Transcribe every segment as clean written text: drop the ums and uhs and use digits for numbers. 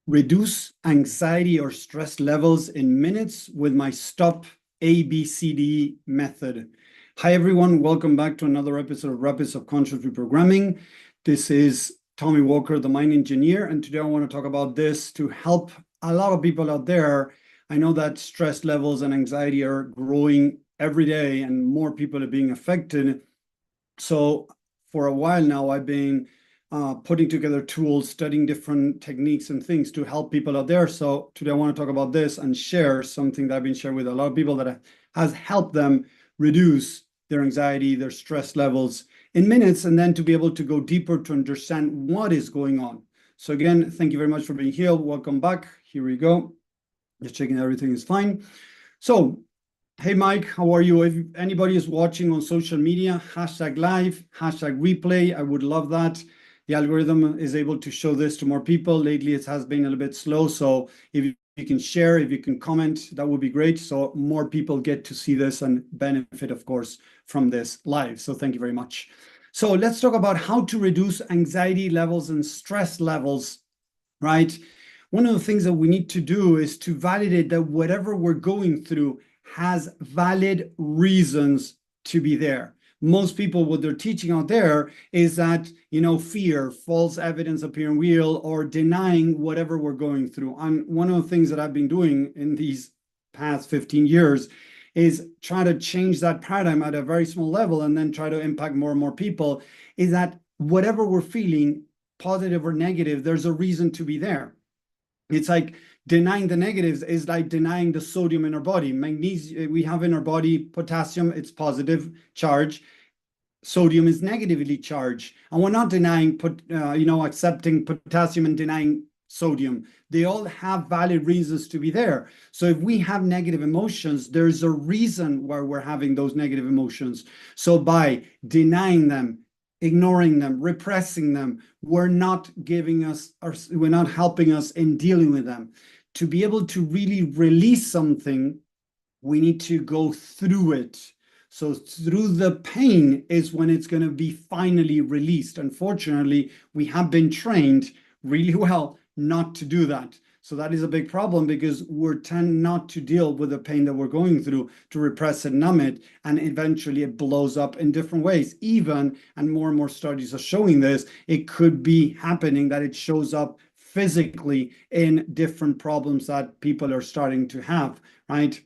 reduce anxiety or stress levels in minutes with my STOP-ABCDE method. Hi, everyone. Welcome back to another episode of Rapid Subconscious Reprogramming. This is Tommy Walker, the mind engineer, and today I want to talk about this to help a lot of people out there. I know that stress levels and anxiety are growing every day and more people are being affected. So for a while now, I've been putting together tools, studying different techniques and things to help people out there. So today I want to talk about this and share something that I've been sharing with a lot of people that has helped them reduce their anxiety, their stress levels in minutes, and then to be able to go deeper to understand what is going on. So again, thank you very much for being here. Welcome back. Here we go. Just checking everything is fine. So hey, Mike, how are you? If anybody is watching on social media, #live, #replay, I would love that. The algorithm is able to show this to more people. Lately, it has been a little bit slow. So if you can share, if you can comment, that would be great. So more people get to see this and benefit, of course, from this live. So thank you very much. So let's talk about how to reduce anxiety levels and stress levels, right? One of the things that we need to do is to validate that whatever we're going through has valid reasons to be there. Most people, what they're teaching out there is that, fear, false evidence appearing real, or denying whatever we're going through. And one of the things that I've been doing in these past 15 years is try to change that paradigm at a very small level and then try to impact more and more people, is that whatever we're feeling, positive or negative, there's a reason to be there. It's like denying the negatives is like denying the sodium in our body. Magnesium, we have in our body potassium, it's positive charge. Sodium is negatively charged. And we're not denying, accepting potassium and denying sodium. They all have valid reasons to be there. So if we have negative emotions, there's a reason why we're having those negative emotions. So by denying them, ignoring them, repressing them, we're not helping us in dealing with them. To be able to really release something, we need to go through it. So through the pain is when it's going to be finally released. Unfortunately, we have been trained really well not to do that. So that is a big problem because we tend not to deal with the pain that we're going through, to repress and numb it, and eventually it blows up in different ways. Even, and more studies are showing this, it could be happening that it shows up physically in different problems that people are starting to have, right?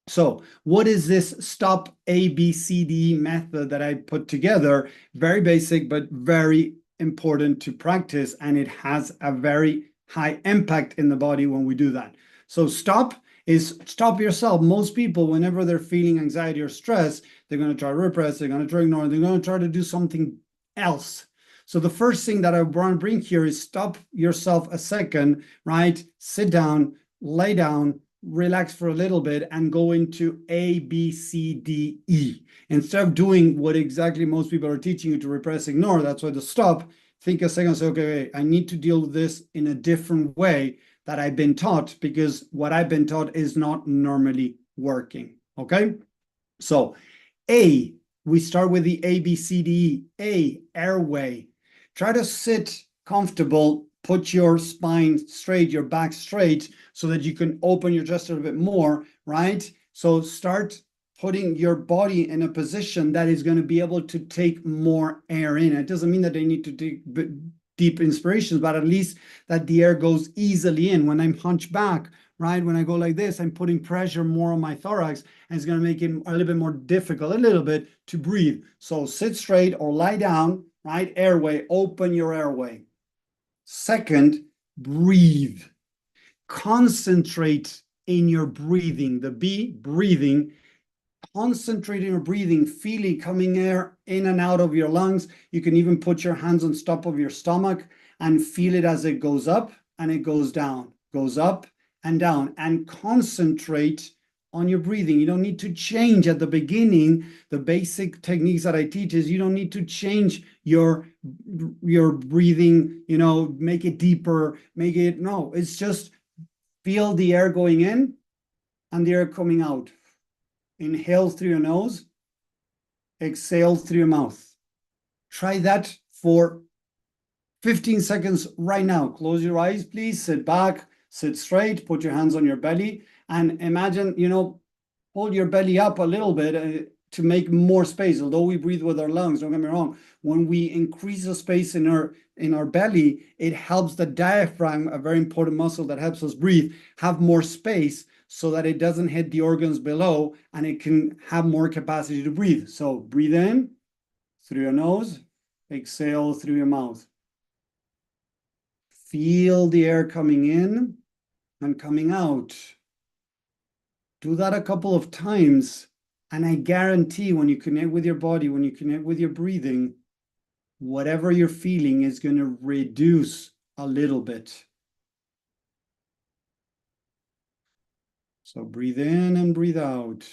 So what is this STOP-ABCDE method that I put together? Very basic, but very important to practice, and it has a very high impact in the body when we do that. So stop is stop yourself. Most people, whenever they're feeling anxiety or stress, they're going to try to repress, they're going to try to ignore, they're going to try to do something else. So the first thing that I want to bring here is stop yourself a second, right? Sit down, lay down, relax for a little bit, and go into ABCDE. Instead of doing what exactly most people are teaching you to repress, ignore, that's why the stop. Think a second, say, okay, I need to deal with this in a different way that I've been taught, because what I've been taught is not normally working, okay? So A, we start with the ABCDE. A, airway. Try to sit comfortable, put your spine straight, your back straight, so that you can open your chest a little bit more, right? So start putting your body in a position that is going to be able to take more air in. It doesn't mean that they need to take deep inspirations, but at least that the air goes easily in. When I'm hunched back, right, when I go like this, I'm putting pressure more on my thorax, and it's going to make it a little bit more difficult, a little bit, to breathe. So sit straight or lie down, right? Airway, open your airway. Second, breathe. Concentrate in your breathing. The B, breathing. Concentrate in your breathing, feeling coming air in and out of your lungs. You can even put your hands on top of your stomach and feel it as it goes up and it goes down, goes up and down, and concentrate on your breathing. You don't need to change at the beginning. The basic techniques that I teach is you don't need to change your breathing, make it deeper, no, it's just feel the air going in and the air coming out. Inhale through your nose, exhale through your mouth. Try that for 15 seconds right now. Close your eyes, please. Sit back, sit straight, put your hands on your belly, and imagine, hold your belly up a little bit to make more space. Although we breathe with our lungs, don't get me wrong. When we increase the space in our belly, it helps the diaphragm, a very important muscle that helps us breathe, have more space so that it doesn't hit the organs below and it can have more capacity to breathe. So breathe in through your nose, exhale through your mouth. Feel the air coming in and coming out. Do that a couple of times, and I guarantee when you connect with your body, when you connect with your breathing, whatever you're feeling is going to reduce a little bit. So breathe in and breathe out.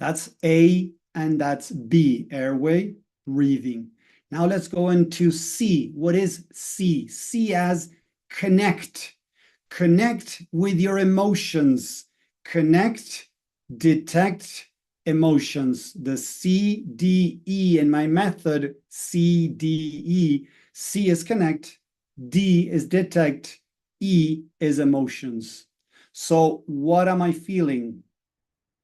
That's A and that's B, airway, breathing. Now let's go into C. What is C? C as connect. Connect with your emotions. Connect, detect emotions. The CDE in my method, CDE. C is connect, D is detect, E is emotions. So what am I feeling?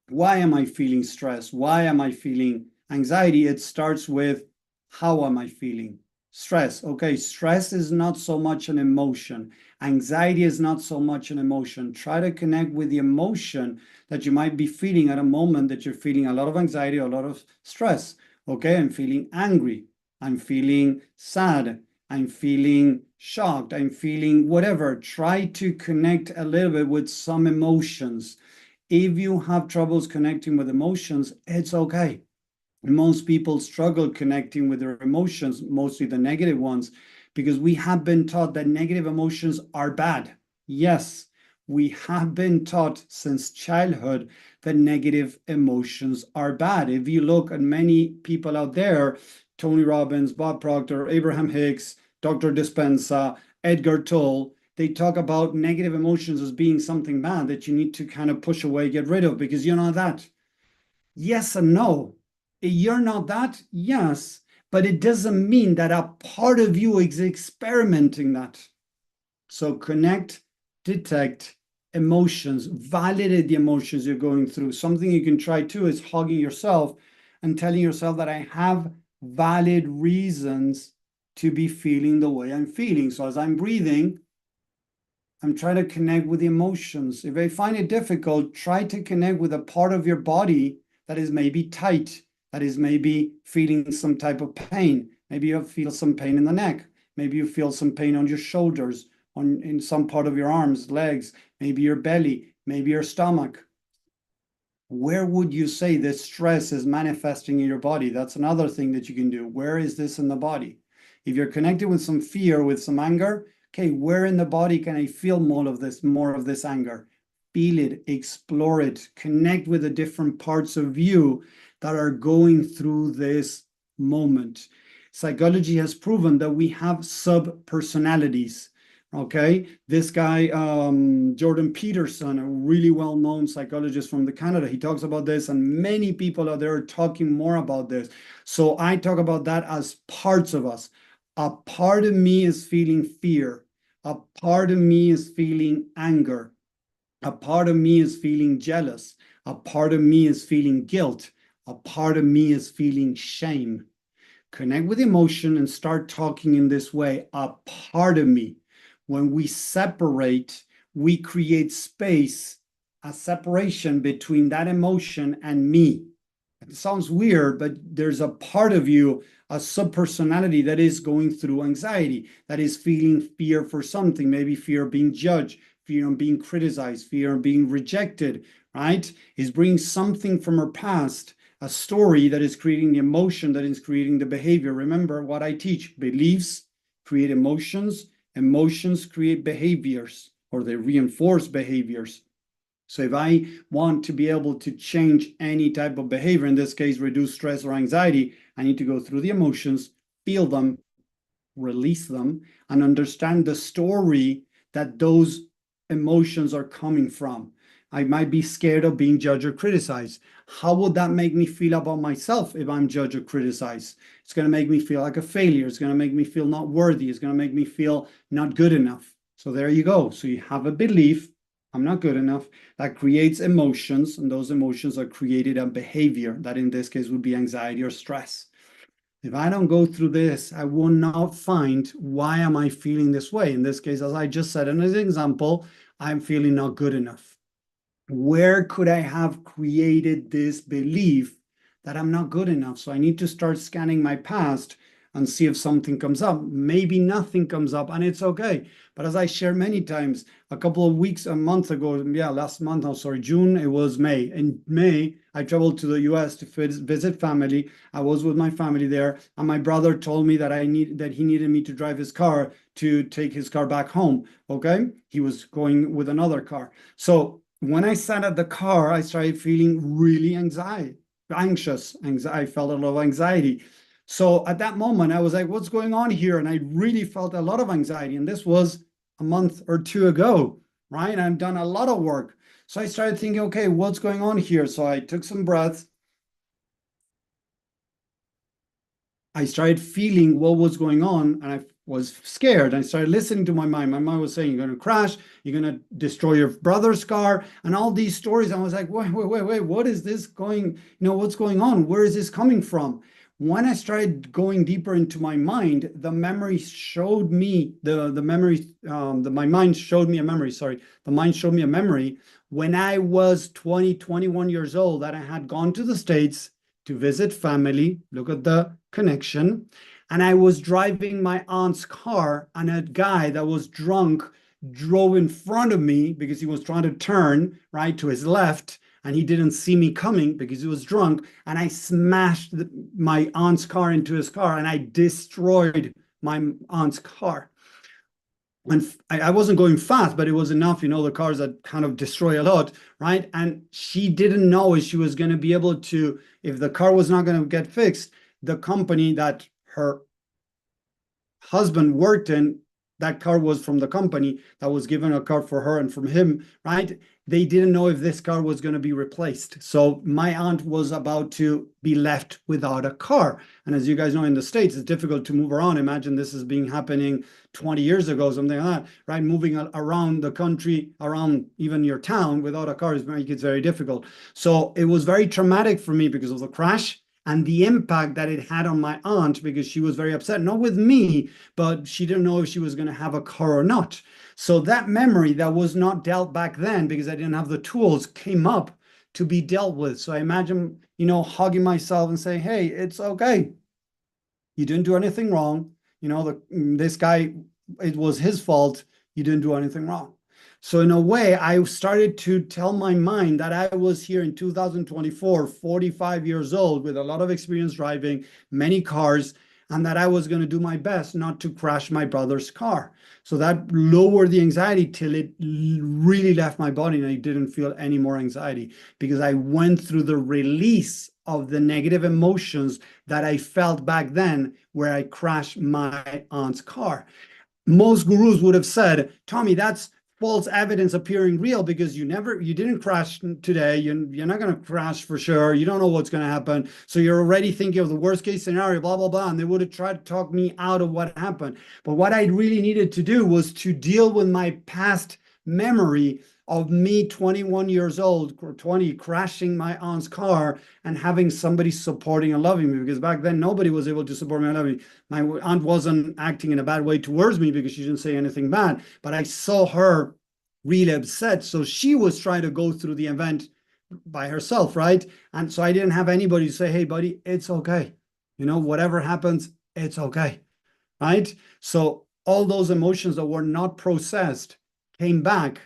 Why am I feeling stress? Why am I feeling anxiety? It starts with how am I feeling? Stress. Okay, stress is not so much an emotion. Anxiety is not so much an emotion. Try to connect with the emotion that you might be feeling at a moment that you're feeling a lot of anxiety, a lot of stress. Okay, I'm feeling angry. I'm feeling sad. I'm feeling shocked. I'm feeling whatever. Try to connect a little bit with some emotions. If you have troubles connecting with emotions, it's okay. Most people struggle connecting with their emotions, mostly the negative ones, because we have been taught that negative emotions are bad. Yes, we have been taught since childhood that negative emotions are bad. If you look at many people out there, Tony Robbins, Bob Proctor, Abraham Hicks, Dr. Dispenza, Edgar Tolle, they talk about negative emotions as being something bad that you need to kind of push away, get rid of, because you're not that. Yes and no. You're not that, yes, but it doesn't mean that a part of you is experimenting that. So connect, detect emotions, validate the emotions you're going through. Something you can try too is hugging yourself and telling yourself that I have valid reasons to be feeling the way I'm feeling. So as I'm breathing, I'm trying to connect with the emotions. If I find it difficult, try to connect with a part of your body that is maybe tight, that is maybe feeling some type of pain. Maybe you feel some pain in the neck. Maybe you feel some pain on your shoulders, in some part of your arms, legs, maybe your belly, maybe your stomach. Where would you say this stress is manifesting in your body? That's another thing that you can do. Where is this in the body? If you're connected with some fear, with some anger, okay, where in the body can I feel more of this anger? Feel it, explore it, connect with the different parts of you that are going through this moment. Psychology has proven that we have sub-personalities. Okay, this guy, Jordan Peterson, a really well-known psychologist from Canada, he talks about this, and many people out there are talking more about this. So I talk about that as parts of us. A part of me is feeling fear. A part of me is feeling anger. A part of me is feeling jealous. A part of me is feeling guilt. A part of me is feeling shame. Connect with emotion and start talking in this way. A part of me. When we separate, we create space, a separation between that emotion and me. It sounds weird, but there's a part of you, a subpersonality that is going through anxiety, that is feeling fear for something, maybe fear of being judged, fear of being criticized, fear of being rejected, right? Is bringing something from her past, a story that is creating the emotion, that is creating the behavior. Remember what I teach: beliefs create emotions, emotions create behaviors, or they reinforce behaviors. So if I want to be able to change any type of behavior, in this case, reduce stress or anxiety, I need to go through the emotions, feel them, release them, and understand the story that those emotions are coming from. I might be scared of being judged or criticized. How would that make me feel about myself if I'm judged or criticized? It's going to make me feel like a failure. It's going to make me feel not worthy. It's going to make me feel not good enough. So there you go. So you have a belief, I'm not good enough, that creates emotions, and those emotions are created a behavior that in this case would be anxiety or stress. If I don't go through this, I will not find why am I feeling this way. In this case, as I just said in this example, I'm feeling not good enough. Where could I have created this belief that I'm not good enough? So I need to start scanning my past and see if something comes up. Maybe nothing comes up and it's okay. But as I share many times, a couple of weeks, a month ago, last month, I'm sorry, June, it was May. In May, I traveled to the US to visit family. I was with my family there, and my brother told me that he needed me to drive his car to take his car back home. Okay, he was going with another car. So when I sat at the car, I started feeling really anxious. I felt a lot of anxiety. So at that moment, I was like, what's going on here? And I really felt a lot of anxiety. And this was a month or two ago, right? I've done a lot of work. So I started thinking, okay, what's going on here? So I took some breaths. I started feeling what was going on, and I was scared. I started listening to my mind. My mind was saying, you're going to crash, you're going to destroy your brother's car, and all these stories. I was like, wait, what is this going, what's going on? Where is this coming from? When I started going deeper into my mind, the memory showed me my mind showed me a memory. Sorry, the mind showed me a memory when I was 20, 21 years old, that I had gone to the States to visit family. Look at the connection. And I was driving my aunt's car, and a guy that was drunk drove in front of me because he was trying to turn right to his left, and he didn't see me coming because he was drunk, and I smashed my aunt's car into his car, and I destroyed my aunt's car. And I wasn't going fast, but it was enough, the cars that kind of destroy a lot, right? And she didn't know if she was going to be able to, if the car was not going to get fixed, the company that her husband worked in, that car was from the company that was given a car for her and from him, right? They didn't know if this car was going to be replaced. So my aunt was about to be left without a car. And as you guys know, in the States, it's difficult to move around. Imagine this is happening 20 years ago, something like that, right? Moving around the country, around even your town without a car it's very difficult. So it was very traumatic for me because of the crash and the impact that it had on my aunt, because she was very upset, not with me, but she didn't know if she was going to have a car or not. So that memory that was not dealt back then because I didn't have the tools came up to be dealt with. So I imagine, hugging myself and saying, hey, it's okay. You didn't do anything wrong. This guy, it was his fault. You didn't do anything wrong. So in a way, I started to tell my mind that I was here in 2024, 45 years old, with a lot of experience driving many cars, and that I was going to do my best not to crash my brother's car. So that lowered the anxiety till it really left my body, and I didn't feel any more anxiety because I went through the release of the negative emotions that I felt back then where I crashed my aunt's car. Most gurus would have said, Tommy, that's false evidence appearing real because you didn't crash today. You're not going to crash for sure. You don't know what's going to happen. So you're already thinking of the worst case scenario, blah, blah, blah. And they would have tried to talk me out of what happened. But what I really needed to do was to deal with my past memory of me 21 years old or 20 crashing my aunt's car and having somebody supporting and loving me, because back then nobody was able to support me and love me. My aunt wasn't acting in a bad way towards me because she didn't say anything bad, but I saw her really upset. So she was trying to go through the event by herself, right? And so I didn't have anybody to say, hey, buddy, it's okay. Whatever happens, it's okay, right? So all those emotions that were not processed came back.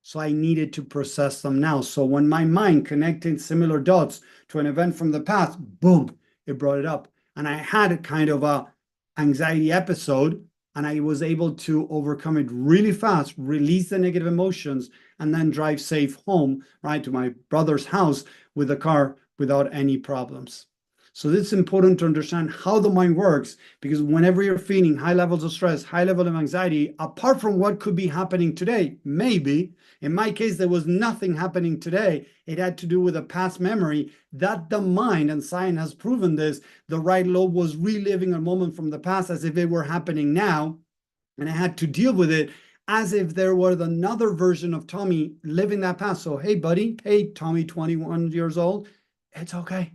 So I needed to process them now. So when my mind connected similar dots to an event from the past, boom, it brought it up. And I had a kind of a anxiety episode, and I was able to overcome it really fast, release the negative emotions, and then drive safe home, right, to my brother's house with a car without any problems. So it's important to understand how the mind works, because whenever you're feeling high levels of stress, high level of anxiety, apart from what could be happening today, maybe, in my case, there was nothing happening today. It had to do with a past memory that the mind, and science has proven this, the right lobe was reliving a moment from the past as if it were happening now. And I had to deal with it as if there was another version of Tommy living that past. So, hey, buddy, hey, Tommy, 21 years old, it's okay.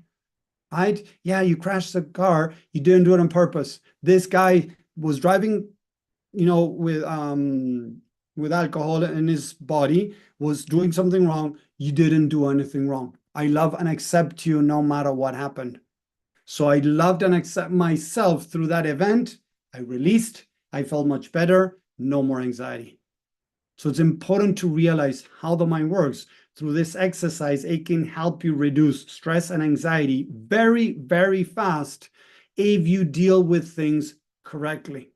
Right? Yeah, you crashed the car. You didn't do it on purpose. This guy was driving, with alcohol in his body, was doing something wrong. You didn't do anything wrong. I love and accept you no matter what happened. So I loved and accept myself through that event. I released. I felt much better. No more anxiety. So it's important to realize how the mind works. Through this exercise, it can help you reduce stress and anxiety very, very fast if you deal with things correctly.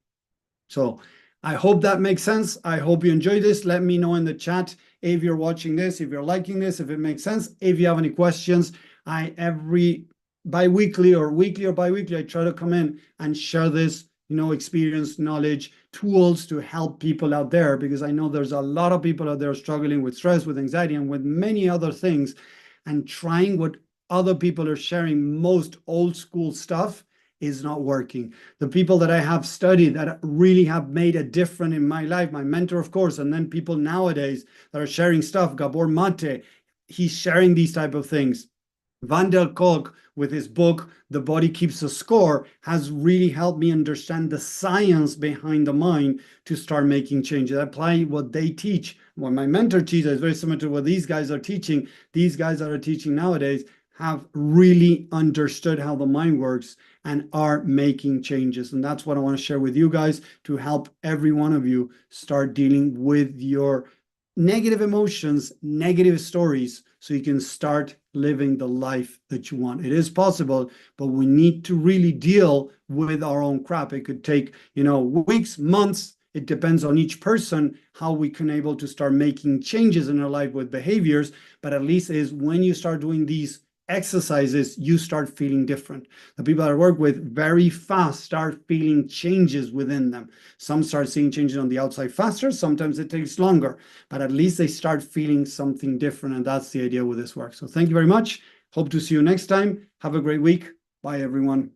So I hope that makes sense. I hope you enjoyed this. Let me know in the chat if you're watching this, if you're liking this, if it makes sense. If you have any questions, every bi-weekly or weekly or bi-weekly, I try to come in and share this experience, knowledge, tools to help people out there, because I know there's a lot of people out there struggling with stress, with anxiety, and with many other things, and trying what other people are sharing, most old school stuff, is not working. The people that I have studied that really have made a difference in my life, my mentor, of course, and then people nowadays that are sharing stuff, Gabor Mate, he's sharing these type of things. Van der Kolk, with his book, The Body Keeps a Score, has really helped me understand the science behind the mind to start making changes. I apply what they teach. What my mentor teaches is very similar to what these guys are teaching. These guys that are teaching nowadays have really understood how the mind works and are making changes. And that's what I want to share with you guys, to help every one of you start dealing with your negative emotions, negative stories, so you can start living the life that you want. It is possible, but we need to really deal with our own crap. It could take, weeks, months. It depends on each person, how we can able to start making changes in our life with behaviors. But at least is when you start doing these exercises, you start feeling different. The people that I work with very fast start feeling changes within them. Some start seeing changes on the outside faster. Sometimes it takes longer, but at least they start feeling something different. And that's the idea with this work. So thank you very much. Hope to see you next time. Have a great week. Bye, everyone.